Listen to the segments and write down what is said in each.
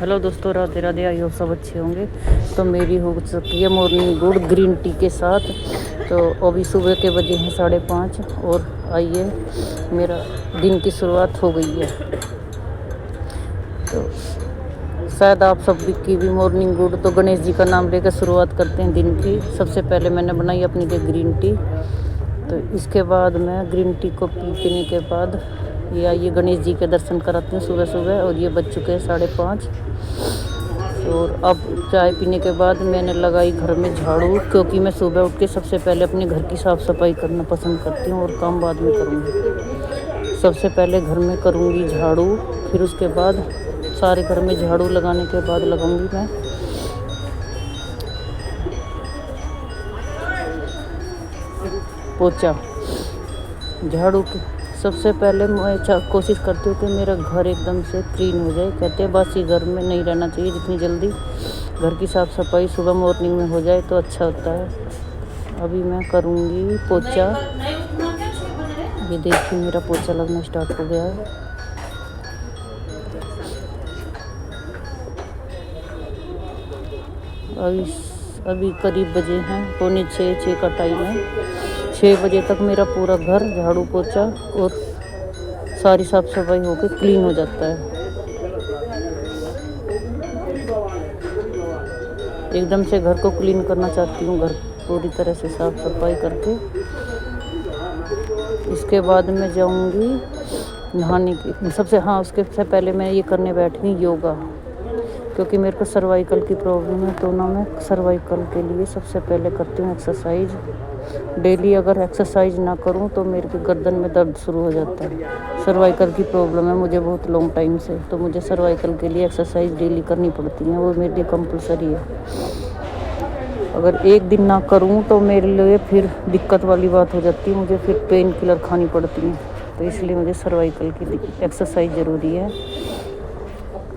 Hello दोस्तों, Radhe Radhe. I hope सब अच्छे होंगे। तो मेरी हो चुकी है मॉर्निंग गुड ग्रीन टी के साथ। तो अभी सुबह के बजे हैं 5:30 और आइए मेरा दिन की शुरुआत हो गई है। तो शायद आप सब की भी मॉर्निंग गुड। तो गणेश जी का नाम लेकर शुरुआत करते हैं दिन की। सबसे पहले मैंने बनाई अपनी लिए ग्रीन टी। तो इसके बाद मैं ग्रीन टी को पीने के बाद ये गणेश जी के दर्शन कराती हूँ सुबह सुबह। और ये बज चुके हैं 5:30। और अब चाय पीने के बाद मैंने लगाई घर में झाड़ू, क्योंकि मैं सुबह उठ के सबसे पहले अपने घर की साफ़ सफाई करना पसंद करती हूँ और काम बाद में करूँगी। सबसे पहले घर में करूँगी झाड़ू, फिर उसके बाद सारे घर में झाड़ू लगाने के बाद लगाऊंगी मैं पोछा। झाड़ू की सबसे पहले मैं कोशिश करती हूँ कि मेरा घर एकदम से क्लीन हो जाए। कहते हैं बासी घर में नहीं रहना चाहिए, जितनी जल्दी घर की साफ़ सफाई सुबह मॉर्निंग में हो जाए तो अच्छा होता है। अभी मैं करूँगी पोछा। ये देखिए मेरा पोछा लगना स्टार्ट हो गया है। अभी करीब बजे हैं 5:45 का टाइम है। 6 बजे तक मेरा पूरा घर झाड़ू पोछा और सारी साफ सफाई होकर क्लीन हो जाता है। एकदम से घर को क्लीन करना चाहती हूँ, घर पूरी तरह से साफ सफाई करके। इसके बाद मैं जाऊँगी नहाने की। उसके से पहले मैं ये करने बैठी योगा, क्योंकि मेरे को सर्वाइकल की प्रॉब्लम है। तो ना मैं सर्वाइकल के लिए सबसे पहले करती हूँ एक्सरसाइज। डेली अगर एक्सरसाइज ना करूँ तो मेरे के गर्दन में दर्द शुरू हो जाता है। सर्वाइकल की प्रॉब्लम है मुझे बहुत लॉन्ग टाइम से। तो मुझे सर्वाइकल के लिए एक्सरसाइज डेली करनी पड़ती है, वो मेरे लिए कंपलसरी है। अगर एक दिन ना करूँ तो मेरे लिए फिर दिक्कत वाली बात हो जाती है, मुझे फिर पेन किलर खानी पड़ती है। तो इसलिए मुझे सर्वाइकल की एक्सरसाइज ज़रूरी है।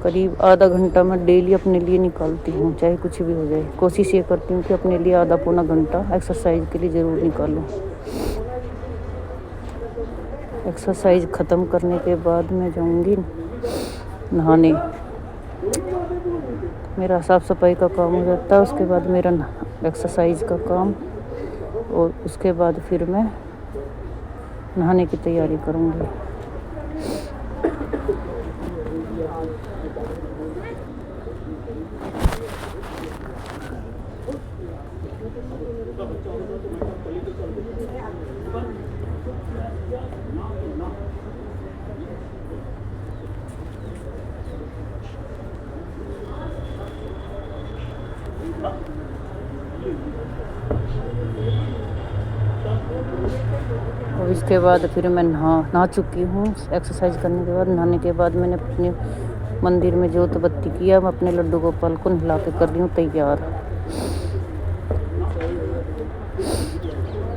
करीब आधा घंटा मैं डेली अपने लिए निकालती हूँ, चाहे कुछ भी हो जाए। कोशिश ये करती हूँ कि अपने लिए आधा पौना घंटा एक्सरसाइज के लिए ज़रूर निकालूँ। एक्सरसाइज ख़त्म करने के बाद मैं जाऊँगी नहाने। मेरा साफ़ सफाई का काम हो जाता है, उसके बाद मेरा एक्सरसाइज का काम, और उसके बाद फिर मैं नहाने की तैयारी करूँगी। और इसके बाद फिर मैं नहा चुकी हूँ। एक्सरसाइज करने के बाद, नहाने के बाद मैंने अपने मंदिर में जोत बत्ती किया। मैं अपने लड्डू गोपाल को नहला के कर रही हूँ तैयार।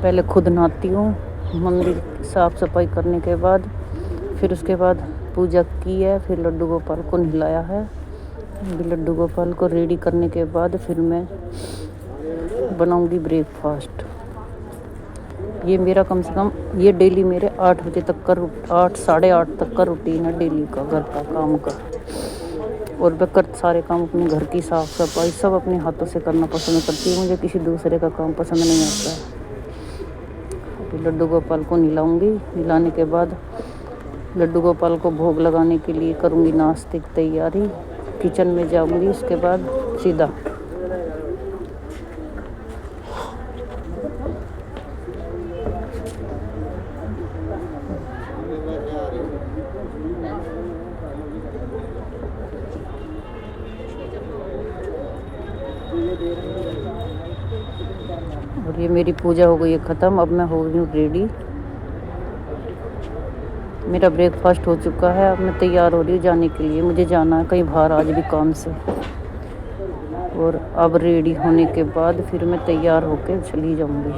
पहले खुद नहाती हूँ, मंदिर साफ़ सफाई करने के बाद। फिर उसके बाद पूजा की है, फिर लड्डू गोपाल को नहलाया है। लड्डू गोपाल को रेडी करने के बाद फिर मैं बनाऊंगी ब्रेकफास्ट। ये मेरा कम से कम ये डेली मेरे 8 बजे तक का 8 साढ़े 8 तक का रूटीन है डेली का घर का काम का। और मैं सारे काम अपने घर की साफ़ सफाई सब अपने हाथों से करना पसंद करती हूँ। मुझे किसी दूसरे का काम पसंद नहीं आता है। तो लड्डू गोपाल को नहलाऊंगी। नहलाने के बाद लड्डू गोपाल को भोग लगाने के लिए करूँगी नाश्ते की तैयारी। किचन में जाऊँगी, उसके बाद सीधा और ये मेरी पूजा हो गई है ख़त्म। अब मैं हो गई हूँ रेडी। मेरा ब्रेकफास्ट हो चुका है। अब मैं तैयार हो रही हूँ जाने के लिए। मुझे जाना है कहीं बाहर आज भी काम से। और अब रेडी होने के बाद फिर मैं तैयार होकर चली जाऊँगी।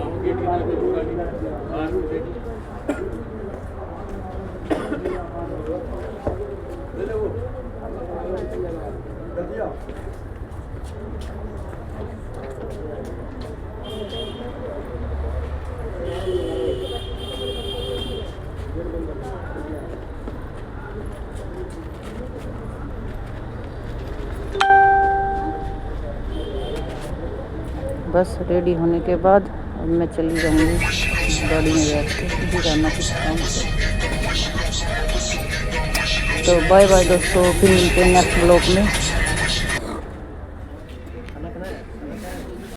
बस रेडी होने के बाद अब मैं चली जाऊँगी गाड़ी में बैठ के गिराना कुछ काम से। तो बाय बाय दोस्तों, फिर मिलते हैं नेक्स्ट ब्लॉग में।